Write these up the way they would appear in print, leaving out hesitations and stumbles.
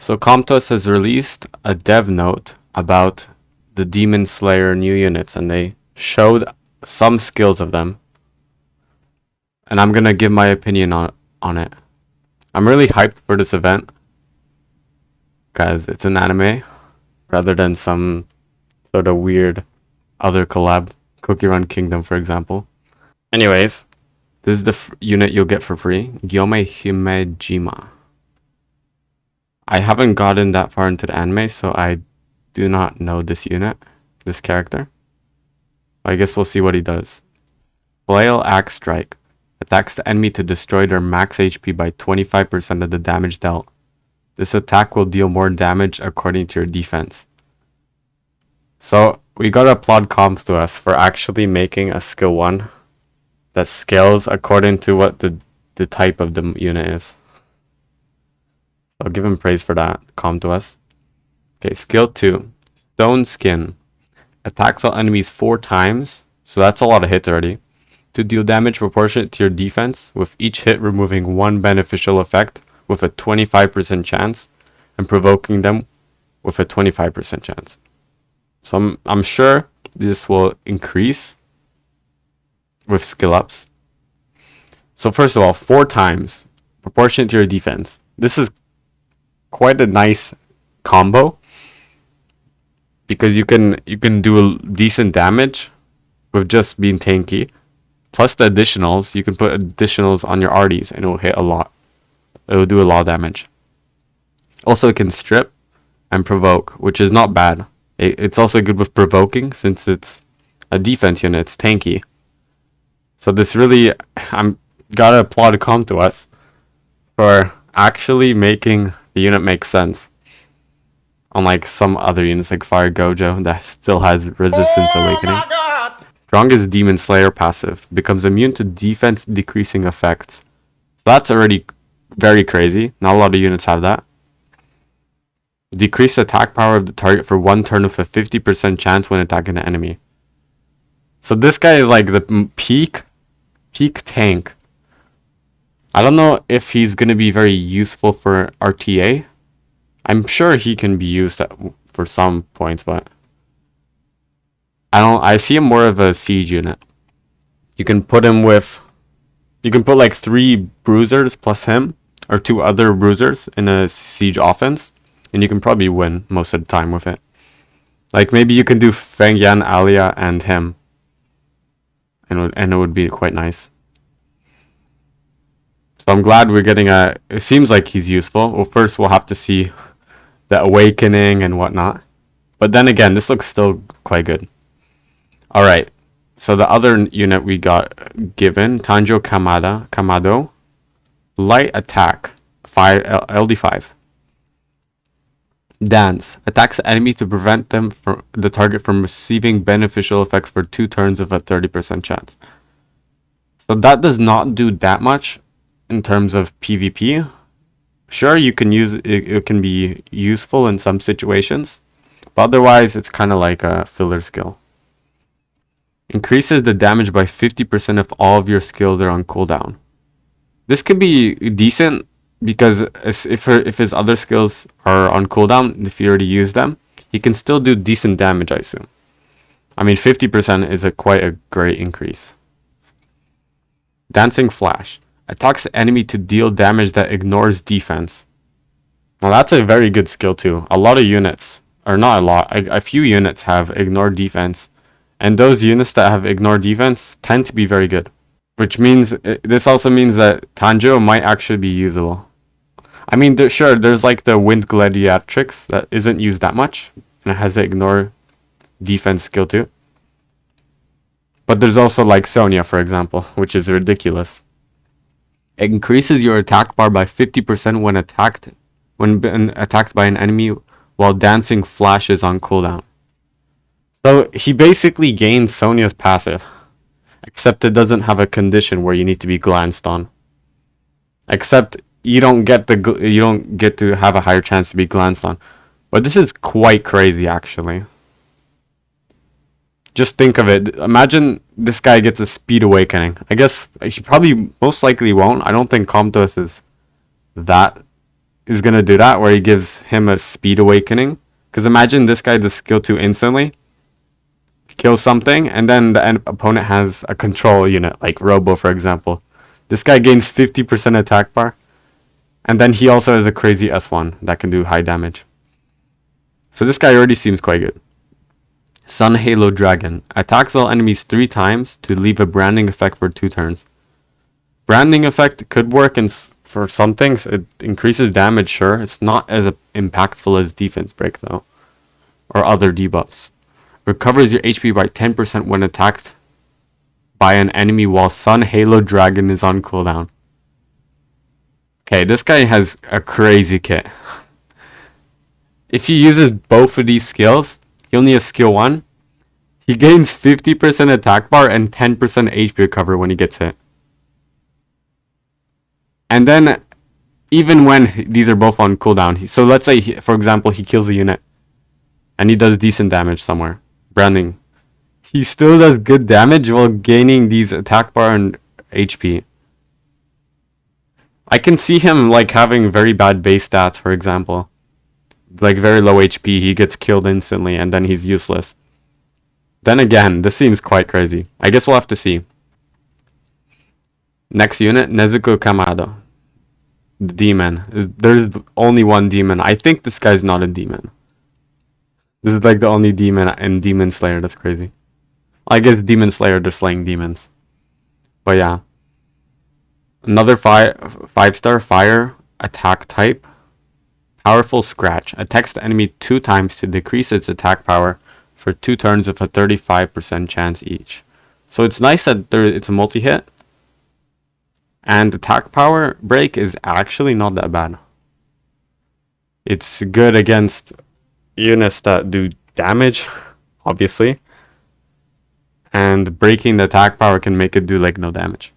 So Comtos has released a dev note about the Demon Slayer new units, and they showed some skills of them. And I'm gonna give my opinion on it. I'm really hyped for this event because it's an anime rather than some sort of weird other collab, Cookie Run Kingdom, for example. Anyways, this is the unit you'll get for free, Gyomei Himejima. I haven't gotten that far into the anime, so I do not know this unit, this character. I guess we'll see what he does. Flail Axe Strike. Attacks the enemy to destroy their max HP by 25% of the damage dealt. This attack will deal more damage according to your defense. So, we gotta applaud Comps to us for actually making a skill 1 that scales according to what the type of the unit is. I'll give him praise for that. Calm to us. Okay, skill 2. Stone Skin. Attacks all enemies 4 times. So that's a lot of hits already. To deal damage proportionate to your defense, with each hit removing 1 beneficial effect with a 25% chance, and provoking them with a 25% chance. So I'm sure this will increase with skill ups. So first of all, 4 times proportionate to your defense. This is quite a nice combo because you can do decent damage with just being tanky. Plus the additionals, you can put additionals on your arties and it will hit a lot. It will do a lot of damage. Also, it can strip and provoke, which is not bad. It's also good with provoking since it's a defense unit. It's tanky. So this really, I'm gotta applaud Com to us for actually making the unit make sense. Unlike some other units like Fire Gojo that still has Resistance Awakening. Strongest Demon Slayer passive. Becomes immune to defense decreasing effects. So that's already very crazy. Not a lot of units have that. Decrease attack power of the target for 1 turn with a 50% chance when attacking the enemy. So this guy is like the peak tank. I don't know if he's going to be very useful for RTA. I'm sure he can be used for some points, but I see him more of a siege unit. You can put like 3 bruisers plus him, or 2 other bruisers in a siege offense, and you can probably win most of the time with it. Like maybe you can do Feng Yan, Alia, and him, and it would be quite nice. So I'm glad we're getting it seems like he's useful. Well, first we'll have to see the awakening and whatnot. But then again, this looks still quite good. Alright, so the other unit we got given, Tanjuro Kamado. Light attack, LD5. Dance. Attacks the enemy to prevent the target from receiving beneficial effects for 2 turns with a 30% chance. So that does not do that much in terms of PvP. Sure, you can use it, it can be useful in some situations, but otherwise it's kind of like a filler skill. Increases the damage by 50% if all of your skills are on cooldown. This could be decent because if his other skills are on cooldown, if you already use them, he can still do decent damage, I assume. I mean, 50% is quite a great increase. Dancing Flash. Attacks the enemy to deal damage that ignores defense. Now that's a very good skill too. A lot of units, or not a lot, a few units have ignore defense. And those units that have ignore defense tend to be very good. Which means, this also means that Tanjiro might actually be usable. I mean, sure, there's like the Wind Gladiatrix that isn't used that much. And it has an ignore defense skill too. But there's also like Sonya, for example, which is ridiculous. It increases your attack bar by 50% when attacked by an enemy while dancing flashes on cooldown. So he basically gains Sonya's passive, except it doesn't have a condition where you need to be glanced on. Except you don't get to have a higher chance to be glanced on. But this is quite crazy, actually. Just think of it. Imagine this guy gets a speed awakening. I guess he probably most likely won't. I don't think Comtos is that is gonna do that, where he gives him a speed awakening. Because imagine this guy does skill 2 instantly, kills something, and then the opponent has a control unit, like Robo, for example. This guy gains 50% attack bar, and then he also has a crazy S1 that can do high damage. So this guy already seems quite good. Sun Halo Dragon. Attacks all enemies 3 times to leave a branding effect for 2 turns. Branding effect could work for some things. It increases damage, sure. It's not as impactful as defense break, though. Or other debuffs. Recovers your HP by 10% when attacked by an enemy while Sun Halo Dragon is on cooldown. Okay, this guy has a crazy kit. If he uses both of these skills, he only has skill 1. He gains 50% attack bar and 10% HP recover when he gets hit. And then, even when these are both on cooldown, so let's say, for example, he kills a unit, and he does decent damage somewhere, branding. He still does good damage while gaining these attack bar and HP. I can see him like having very bad base stats, for example. Like very low HP, he gets killed instantly, and then he's useless. Then again, this seems quite crazy. I guess we'll have to see. Next unit, Nezuko Kamado. The demon. There's only one demon. I think this guy's not a demon. This is like the only demon in Demon Slayer. That's crazy. I guess Demon Slayer, they're slaying demons. But yeah. Another 5-star fire attack type. Powerful Scratch. Attacks the enemy 2 times to decrease its attack power for 2 turns with a 35% chance each. So it's nice that it's a multi-hit. And attack power break is actually not that bad. It's good against units that do damage, obviously. And breaking the attack power can make it do like no damage.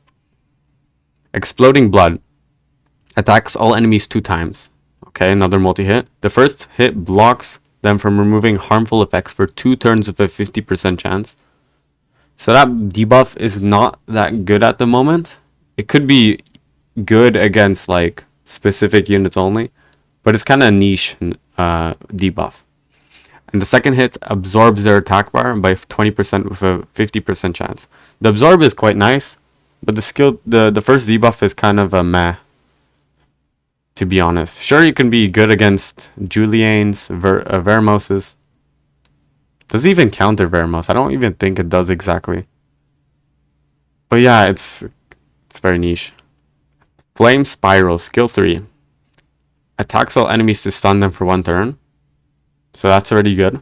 Exploding Blood. Attacks all enemies 2 times. Okay, another multi-hit. The first hit blocks them from removing harmful effects for 2 turns with a 50% chance. So that debuff is not that good at the moment. It could be good against like specific units only, but it's kind of a niche debuff. And the second hit absorbs their attack bar by 20% with a 50% chance. The absorb is quite nice, but the first debuff is kind of a meh, to be honest. Sure, you can be good against Juliane's, Vermos's. Does it even counter Vermos? I don't even think it does exactly. But yeah, it's very niche. Flame Spiral, skill 3. Attacks all enemies to stun them for 1 turn. So that's already good.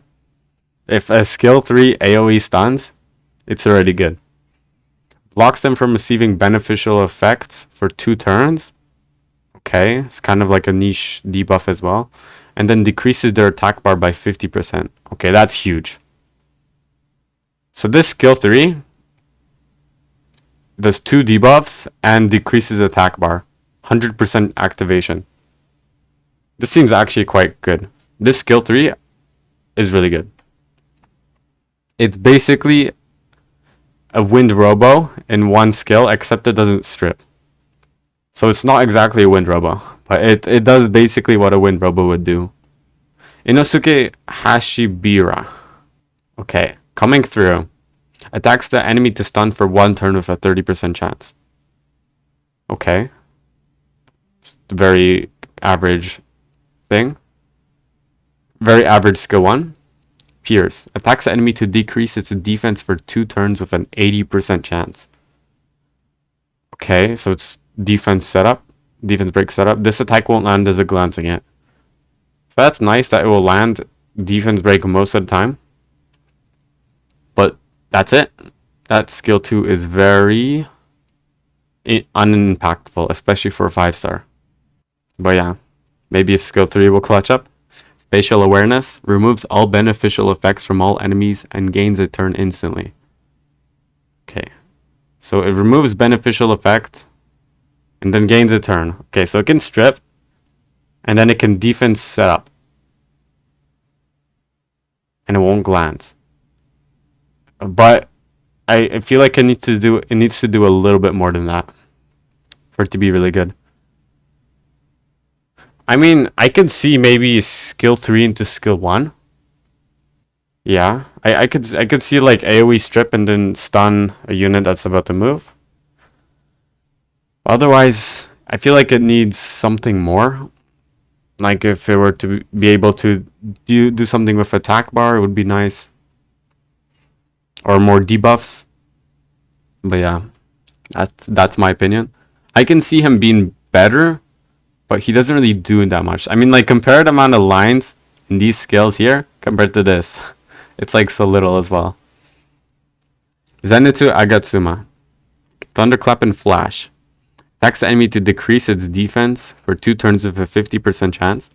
If a skill 3 AoE stuns, it's already good. Blocks them from receiving beneficial effects for 2 turns. Okay, it's kind of like a niche debuff as well. And then decreases their attack bar by 50%. Okay, that's huge. So this skill 3 does 2 debuffs and decreases attack bar. 100% activation. This seems actually quite good. This skill 3 is really good. It's basically a Wind Robo in one skill, except it doesn't strip. So it's not exactly a Wind Robo, but it does basically what a Wind Robo would do. Inosuke Hashibira. Okay, coming through. Attacks the enemy to stun for 1 turn with a 30% chance. Okay. It's a very average thing. Very average skill 1. Pierce. Attacks the enemy to decrease its defense for 2 turns with an 80% chance. Okay, so it's defense setup. Defense break setup. This attack won't land as a glancing hit. So that's nice that it will land defense break most of the time. But that's it. That skill 2 is very unimpactful, especially for a 5-star. But yeah, maybe a skill 3 will clutch up. Spatial Awareness. Removes all beneficial effects from all enemies and gains a turn instantly. Okay. So it removes beneficial effect and then gains a turn. Okay, so it can strip and then it can defense set up. And it won't glance. But I feel like it needs to do a little bit more than that for it to be really good. I mean, I could see maybe skill 3 into skill 1. Yeah, I could see like AoE strip and then stun a unit that's about to move. Otherwise, I feel like it needs something more. Like if it were to be able to do something with attack bar, it would be nice. Or more debuffs. But yeah, that's my opinion. I can see him being better, but he doesn't really do that much. I mean, like, compare the amount of lines in these skills here compared to this. It's like so little as well. Zenitsu Agatsuma. Thunderclap and Flash. Attacks the enemy to decrease its defense for 2 turns with a 50% chance.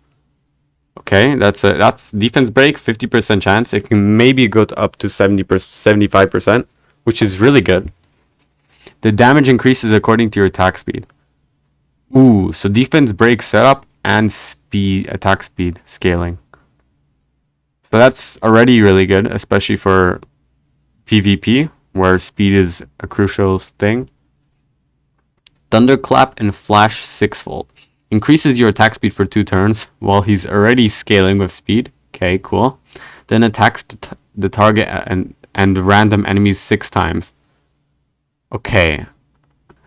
Okay, that's defense break, 50% chance. It can maybe go to up to 75%, which is really good. The damage increases according to your attack speed. Ooh, so defense break setup and speed, attack speed scaling. So that's already really good, especially for PvP, where speed is a crucial thing. Thunderclap and Flash 6-fold. Increases your attack speed for 2 turns while he's already scaling with speed. Okay, cool. Then attacks the target and random enemies 6 times. Okay.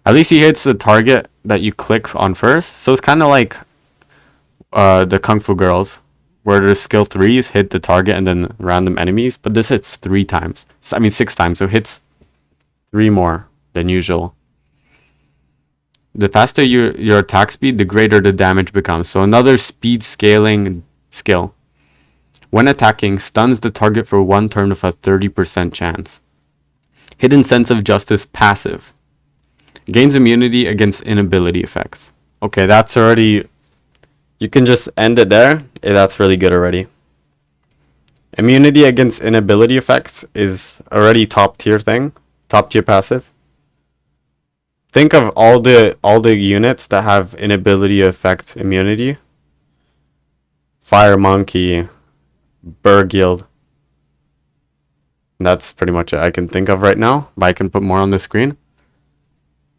At least he hits the target that you click on first. So it's kind of like the Kung Fu Girls, where the skill 3s hit the target and then random enemies. But this hits 3 times. I mean 6 times. So it hits 3 more than usual. The faster your attack speed, the greater the damage becomes. So another speed scaling skill. When attacking, stuns the target for 1 turn with a 30% chance. Hidden Sense of Justice passive. Gains immunity against inability effects. Okay, that's already... You can just end it there. That's really good already. Immunity against inability effects is already top tier thing. Top tier passive. Think of all the units that have inability affect immunity. Fire Monkey, Burgild. That's pretty much it I can think of right now, but I can put more on the screen.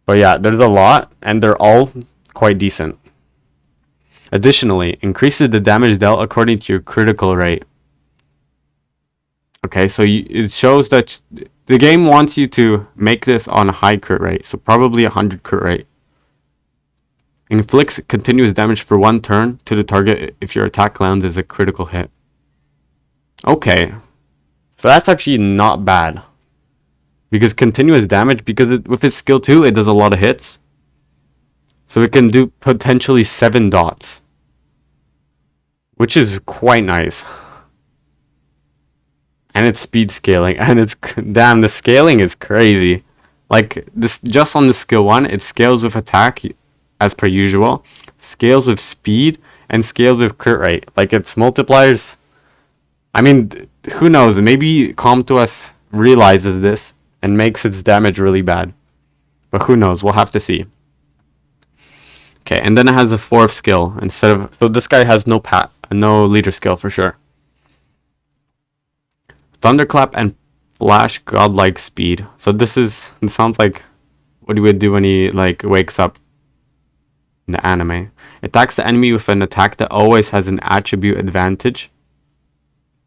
But yeah, there's a lot, and they're all quite decent. Additionally, increases the damage dealt according to your critical rate. Okay, so it shows that the game wants you to make this on a high crit rate, so probably 100 crit rate. Inflicts continuous damage for 1 turn to the target if your attack lands as a critical hit. Okay, so that's actually not bad. Because continuous damage, because with its skill 2, it does a lot of hits. So it can do potentially 7 dots. Which is quite nice. And it's speed scaling, and it's damn, the scaling is crazy. Like this, just on the skill 1, it scales with attack as per usual, scales with speed, and scales with crit rate. Like its multipliers. I mean, who knows? Maybe Com2uS realizes this and makes its damage really bad. But who knows? We'll have to see. Okay, and then it has a 4th skill instead of. So this guy has no leader skill for sure. Thunderclap and Flash godlike speed. So it sounds like what he would do when he like wakes up in the anime. Attacks the enemy with an attack that always has an attribute advantage.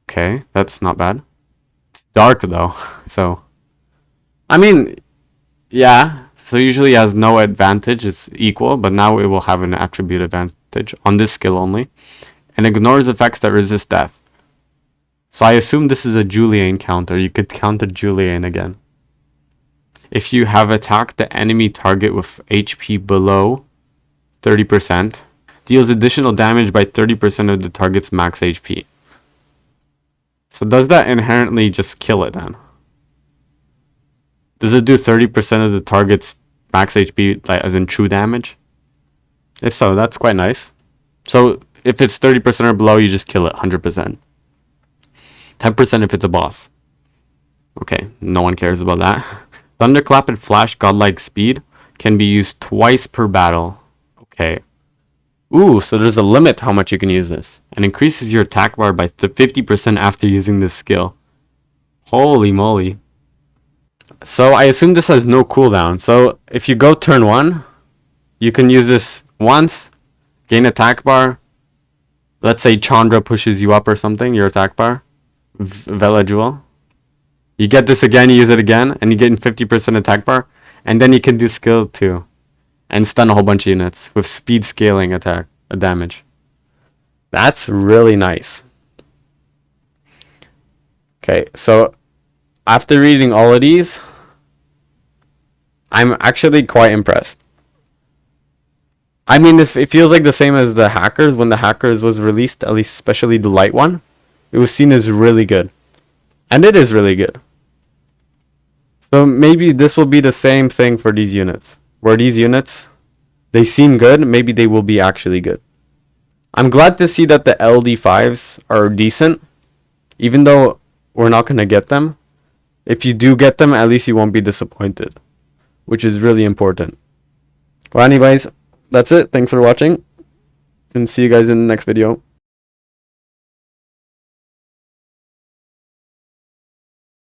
Okay, that's not bad. It's dark though, so I mean, yeah. So usually it has no advantage, it's equal, but now it will have an attribute advantage on this skill only, and ignores effects that resist death. So I assume this is a Julian counter. You could counter Julian again. If you have attacked the enemy target with HP below 30%, deals additional damage by 30% of the target's max HP. So does that inherently just kill it then? Does it do 30% of the target's max HP, like as in true damage? If so, that's quite nice. So if it's 30% or below, you just kill it 100%. 10% if it's a boss. Okay, no one cares about that. Thunderclap and Flash godlike speed can be used twice per battle. Okay. Ooh, so there's a limit how much you can use this. And increases your attack bar by 50% after using this skill. Holy moly. So I assume this has no cooldown. So if you go turn 1, you can use this once, gain attack bar, let's say Chandra pushes you up or something, your attack bar, Vela Jewel. You get this again, you use it again, and you get 50% attack bar, and then you can do skill 2 and stun a whole bunch of units with speed scaling attack damage. That's really nice. Okay, so after reading all of these, I'm actually quite impressed. I mean, it feels like the same as the Hackers. When the Hackers was released, at least especially the light one, it was seen as really good. And it is really good. So maybe this will be the same thing for these units. Where these units, they seem good, maybe they will be actually good. I'm glad to see that the LD5s are decent. Even though we're not going to get them. If you do get them, at least you won't be disappointed. Which is really important. Well, anyways, that's it. Thanks for watching. And see you guys in the next video.